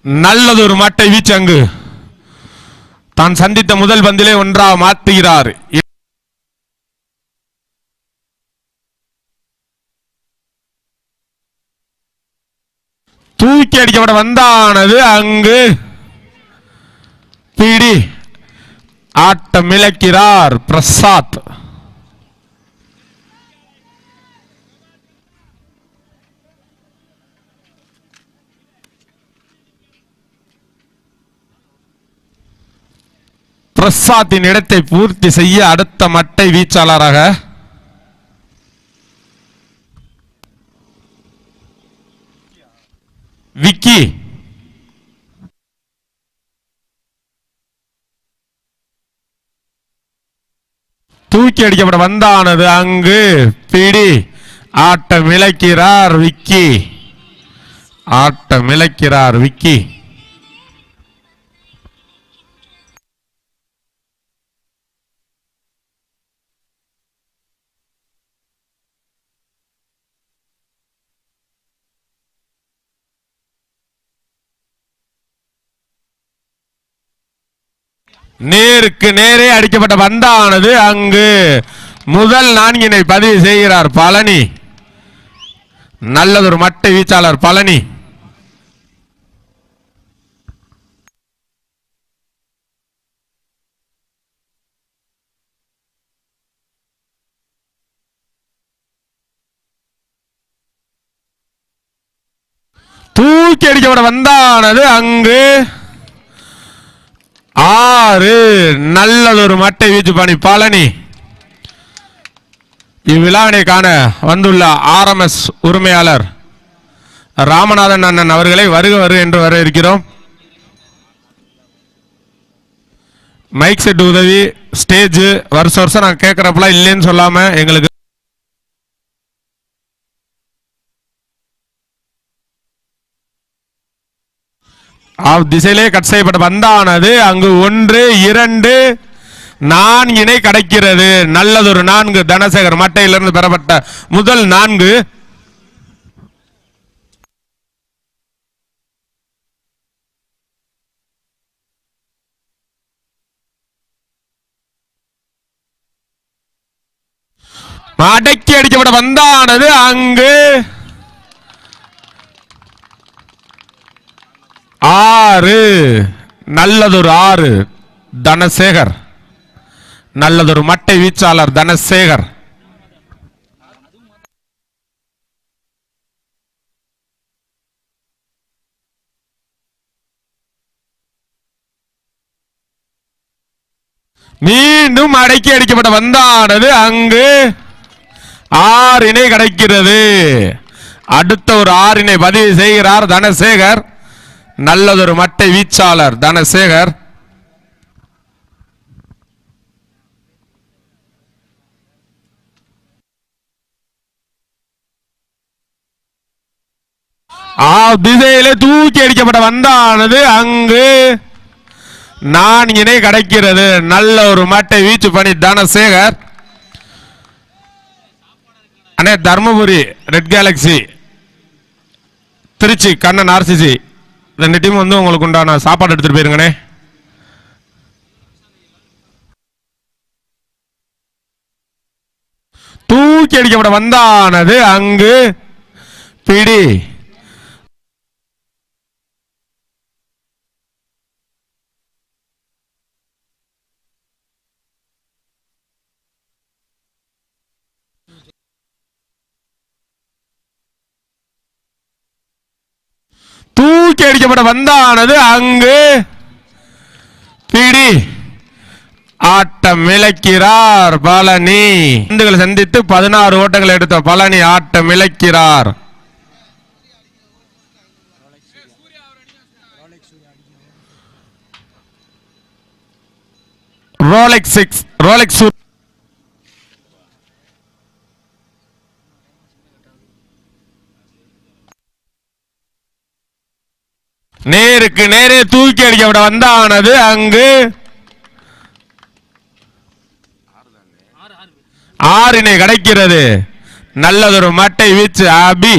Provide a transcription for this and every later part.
நல்லதொரு மட்டை வீச்சு அங்கு தான் சந்தித்த முதல் பந்திலே ஒன்றாக மாற்றுகிறார். தூக்கி அடிக்கப்பட வந்தானது அங்கு பிடி ஆட்டம் இழக்கிறார் பிரசாத். பிரசாத்தின் இடத்தை பூர்த்தி செய்ய அடுத்த மட்டை வீச்சாளராக விக்கி. தூக்கி அடிக்கப்பட வந்தானது அங்கு பிடி ஆட்டம் இழக்கிறார் விக்கி. ஆட்டம் இழக்கிறார் விக்கி. நேருக்கு நேரே அடிக்கப்பட்ட பந்தானது அங்கு முதல் நான்கினை பதிவு செய்கிறார் பழனி. நல்லதொரு மட்டை வீச்சாளர் பழனி. தூக்கி அடிக்கப்பட வந்தானது அங்கு 6. நல்லதொரு மட்டை வீச்சு பணி பழனி. இவ்விழாவினை காண வந்துள்ள RMS உரிமையாளர் ராமநாதன் அண்ணன் அவர்களை வருக வருக என்று வர இருக்கிறோம். மைக் செட் உதவி ஸ்டேஜ் வருஷம் நான் கேட்கிறப்பெல்லாம் இல்லைன்னு சொல்லாம எங்களுக்கு திசையிலே கட் செய்யப்பட்ட பந்தானது அங்கு 1, 2, 4 கிடைக்கிறது. நல்லதொரு 4 தனசேகர் மட்டையிலிருந்து பெறப்பட்ட முதல் 4. மடக்கி அடிக்கப்பட்ட பந்தானது அங்கு 6. நல்லதொரு 6 தனசேகர். நல்லதொரு மட்டை வீச்சாளர் தனசேகர். மீண்டும் அடக்கி அடிக்கப்பட்ட வந்தானது அங்கு 6 கிடைக்கிறது. அடுத்த ஒரு 6 பதிவு செய்கிறார் தனசேகர். நல்லதொரு மட்டை வீச்சாளர் தனசேகர். திசையிலே தூக்கி அடிக்கப்பட்ட வந்தானது அங்கு 4 கிடைக்கிறது. நல்ல ஒரு மட்டை வீச்சு பணி தனசேகர். அண்ணே Dharmapuri red galaxy, Trichy Kannan RCC 2 team வந்து உங்களுக்கு உண்டான சாப்பாடு எடுத்துட்டு போயிருங்கண்ணே. தூக்கி அடிக்கப்பட வந்தானது அங்கு பிடி தூக்கி அடிக்கப்பட வந்தானது அங்கு பிடி ஆட்டம் இழக்கிறார் பழனி. பந்துகளை சந்தித்து 16 ஓட்டங்களை எடுத்த பழனி ஆட்டம் இழக்கிறார். ரோலெக்ஸ் நேருக்கு நேரே தூக்கி அடிக்கப்பட வந்தானது அங்கு 6 கிடைக்கிறது. நல்லதொரு மட்டை வீச்சு அபி.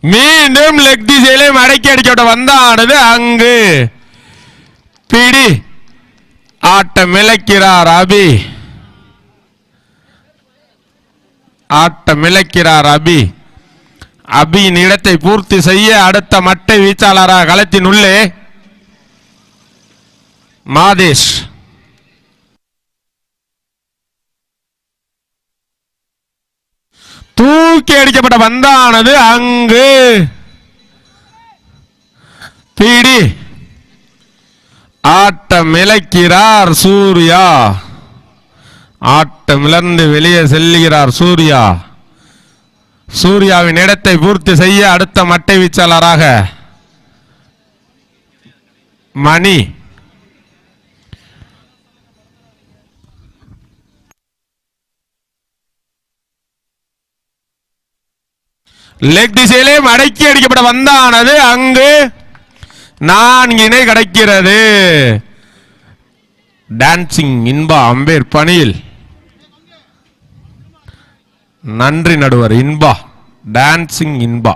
மீண்டும் லெக் திசையிலே மடக்கி அடிக்கப்பட்ட வந்தானது அங்கு பிடி ஆட்டம் இழக்கிறார் அபி. ஆட்டம் இழக்கிறார் அபி. அபியின் இடத்தை பூர்த்தி செய்ய அடுத்த மட்டை வீச்சாளராக களத்தின் உள்ளே மாதேஷ். தூக்கி அடிக்கப்பட்ட பந்தானது அங்கு பிடி ஆட்டம் இழக்கிறார் சூர்யா. ஆட்டம் இழந்து வெளியே செல்லுகிறார் சூர்யா. சூர்யாவின் இடத்தை பூர்த்தி செய்ய அடுத்த மட்டை வீச்சாளராக மணி. லெக் திசையிலே மடக்கி அடிக்கப்பட்ட வந்தானது அங்கு 4 கிடைக்கிறது. டான்சிங் இன்பா அம்பேர் பணியில். நன்றி நடுவர் இன்பா. டான்சிங் இன்பா.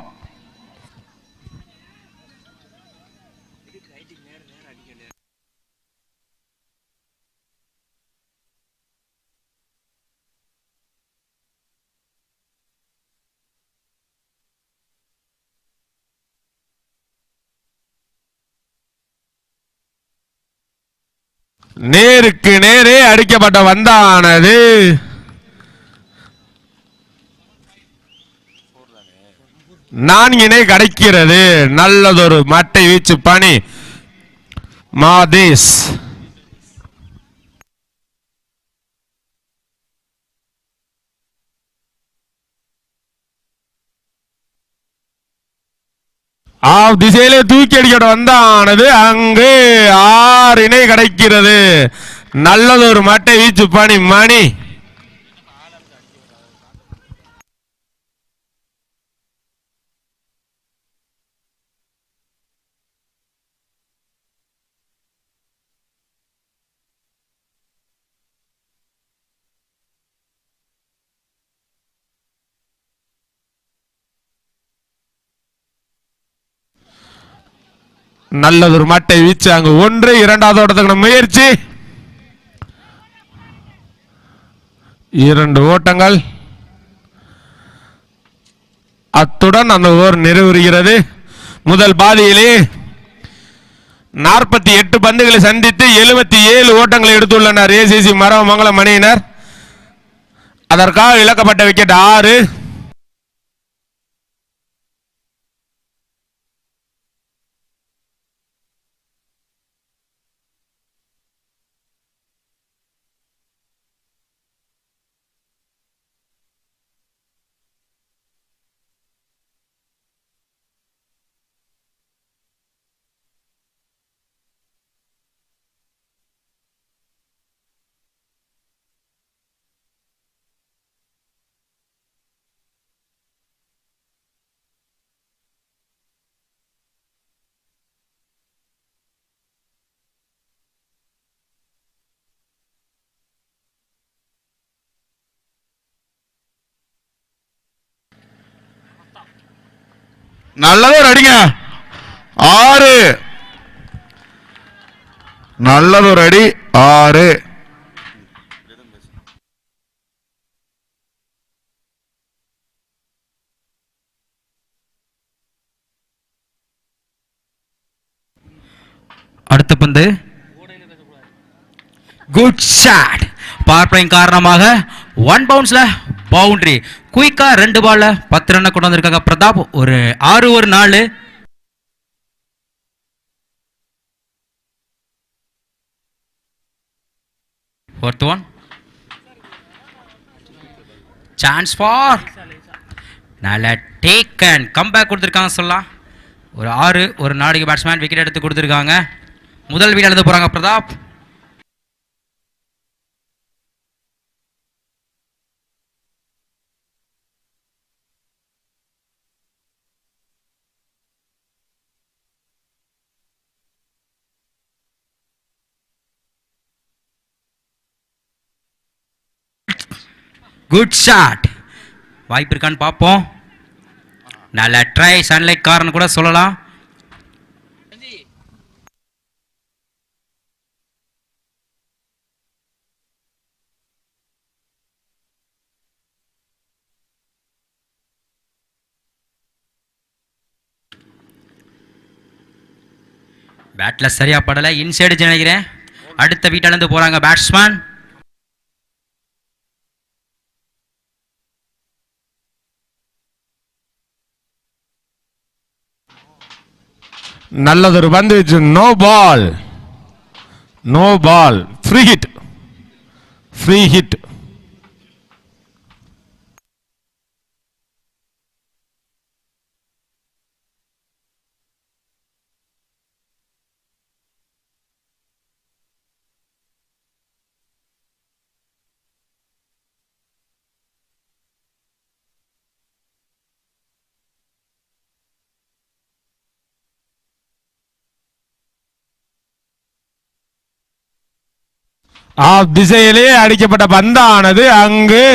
நேருக்கு நேரே அடிக்கப்பட்ட வந்தானது 4 கிடைக்கிறது. நல்லதொரு மட்டை வீச்சு பணி மாதேஷ். திசையிலே தூக்கி அடிக்கப்பட்ட வந்தானது அங்கு 6 கிடைக்கிறது. நல்லதொரு மட்டை வீச்சு பணி மணி. நல்லதொரு மட்டை வீச்சு அங்கு 1. இரண்டாவது ஓட்டத்துக்கான முயற்சி. 2 ஓட்டங்கள். அத்துடன் அந்த ஓவர் நிறைவுறுகிறது. முதல் பாதியிலே 48 பந்துகளை சந்தித்து 77 ஓட்டங்களை எடுத்துள்ளனர் ஏசிசி மரவமங்கலம் அணியினர். அதற்காக இழக்கப்பட்ட விக்கெட் 6. நல்லதொரு அடிங்க 6. நல்லதொரு அடி 6. அடுத்த பந்து குட் ஷாட். பவர் பிளே காரணமாக 1 பவுன்ஸ்ல பவுண்டரி. குயிக்கா 2 பால்ல 10 ரன் கொண்டு வந்திருக்காங்க பிரதாப். ஒரு 6 ஒரு 4. Fourth one. Chance for நல்ல டேக் அண்ட் கம்பேக் கொடுத்துருக்காங்க சொல்லலாம். ஒரு 6 ஒரு 4 பேட்ஸ்மேன் விக்கெட் எடுத்து கொடுத்துருக்காங்க. முதல் வீடு எழுத போறாங்க பிரதாப். Good shot. வாய்ப்பு இருக்கான்னு பார்ப்போம். நல்ல ட்ரை சன்லைட் கார்னு கூட சொல்லலாம். பேட்ல சரியா படல, இன்சைடு நினைக்கிறேன். அடுத்த வீட்டிலிருந்து போறாங்க பேட்ஸ்மேன். நல்லதொரு பந்து, no ball, no ball, free hit, free hit. Off திசையிலே அடிக்கப்பட்ட பந்தானது அங்கு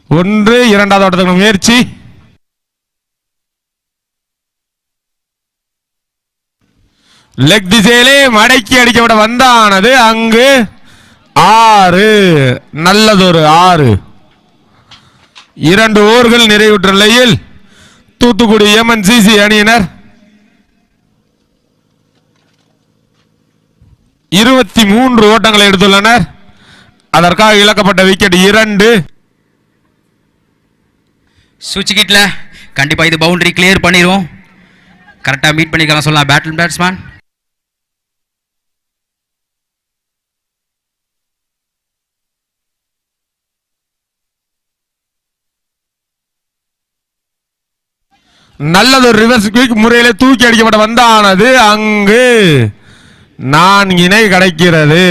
1, 2வது ஓட்டத்துக்கு முயற்சி. லெக் திசையிலே மடக்கி அடிக்கப்பட்ட பந்தானது அங்கு 6. நல்லதொரு 6. 2 ஓவர்கள் நிறைவுற்ற நிலையில் தூத்துக்குடி MNCC அணியினர் 23 ஓட்டங்களை எடுத்துள்ளனர். அதற்காக இழக்கப்பட்ட விக்கெட் 2. சுவிட்ச் கிட்ல கண்டிப்பா இது பவுண்டரி கிளியர் பண்ணிரும். கரெக்டா மீட் பண்ணிக்கலாம் சொல்லலாம் பேட்ஸ்மேன். நல்லதொரு ரிவர்ஸ் குயிக் முறையில் தூக்கி அடிக்கப்பட்ட பந்தானது அங்கு 4 கிடைக்கிறது.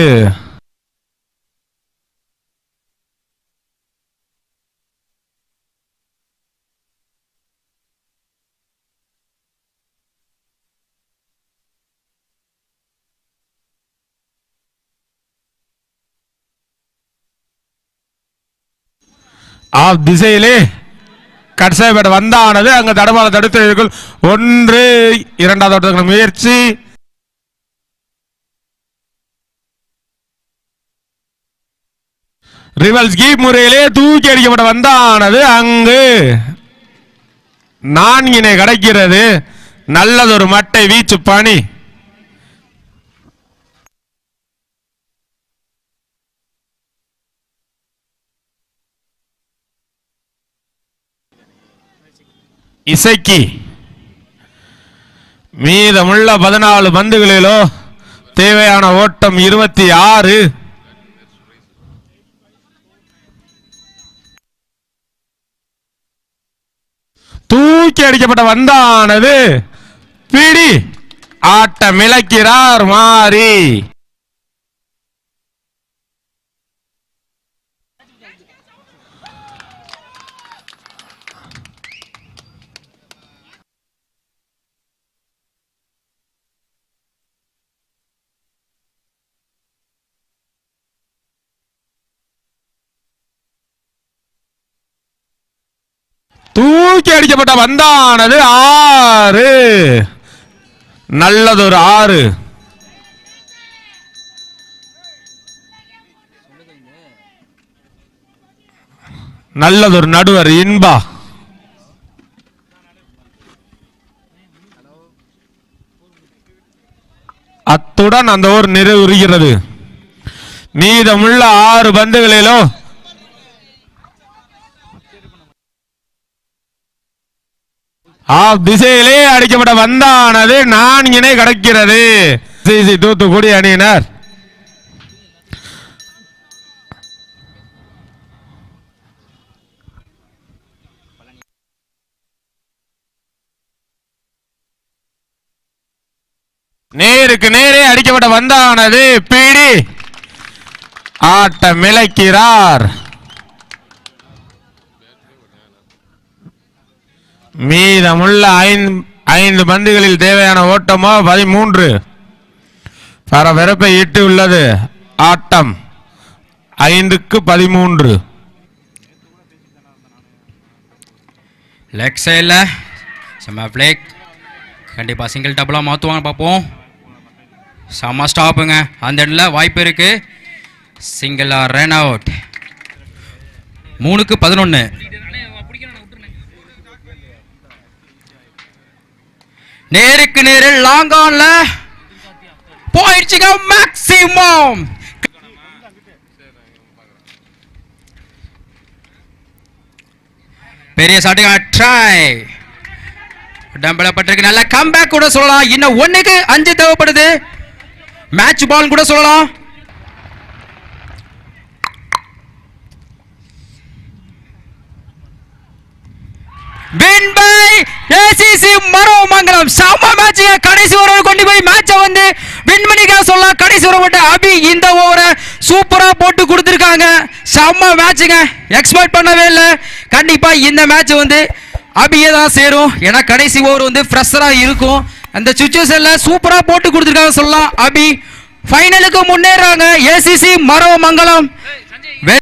ஆஃப் திசையிலே கட்சைபேட் வந்தானது அங்கு தடபால தடுத்து 1, 2வது ஓட்டத்துக்கு முயற்சி. ரிவல்ஸ் கீப் முறையிலே தூக்கி அடிக்கப்பட்ட வந்தானது அங்கு 4 கிடைக்கிறது. நல்லதொரு மட்டை வீச்சு பணி. இசைக்கு மீதமுள்ள 14 பந்துகளிலோ தேவையான ஓட்டம் 26. தூக்கி அடிக்கப்பட்ட வந்தானது பிடி ஆட்டம் இழக்கிறார் மாறி. தூக்கி அடிக்கப்பட்ட பந்தானது 6. நல்லதொரு 6. நல்லதொரு நடுவர் இன்பா. அத்துடன் அந்த ஓவர் நிறைவுறுகிறது. மீதமுள்ள 6 பந்துகளிலோ திசையிலே அடிக்கப்பட்ட பந்தானது 4 கிடைக்கிறது. தூத்துக்குடி அணியினர் நேருக்கு நேரே அடிக்கப்பட்ட பந்தானது பிடி ஆட்டம் இழக்கிறார். மீதமுள்ள 5 பந்துகளில் தேவையான ஓட்டமோ 13. பரபரப்பை இட்டு உள்ளது ஆட்டம். 5க்கு 13. லெக் சைடில் செம்ம பிளேக். கண்டிப்பாக சிங்கிள் டபுளாக மாற்றுவாங்க பார்ப்போம். செம்ம ஸ்டாப்புங்க. அந்த இடத்துல வாய்ப்பு இருக்கு. சிங்கிளாக ரன் அவுட். 3-11. நேருக்கு நேரு லாங் ஆன்ல போயிடுச்சுங்க. மேக்ஸிமம் பெரிய ஷாட்டுங்க. ட்ரை டம்பளப்பட்டிருக்கு. நல்ல கம்பேக் கூட சொல்லலாம். இன்னும் 1-5 தேவைப்படுது. மேட்ச் பால் கூட சொல்லலாம். Win by ACC Maravamangalam. செம்ம மேட்ச். கடைசி ஓவர் கொண்டு போய் மேட்சை வந்து வின் பண்ணிக்க சொல்லலாம். கடைசி ஓவர் போட்டு அபி இந்த ஓவரை சூப்பரா போட்டு கொடுத்துருக்காங்க. செம்ம மேட்சுங்க. எக்ஸ்பெக்ட் பண்ணவே இல்லை. கண்டிப்பா இந்த மேட்ச் வந்து அபியே தான் சேரும். ஏன்னா கடைசி ஓவர் வந்து ஃப்ரெஷரா இருக்கும். அந்த சுச்சுவேஷன்ல சூப்பரா போட்டு கொடுத்துருக்காங்க சொல்லலாம். அபி ஃபைனலுக்கு முன்னேறாங்க. ஏசிசி மரவமங்கலம்.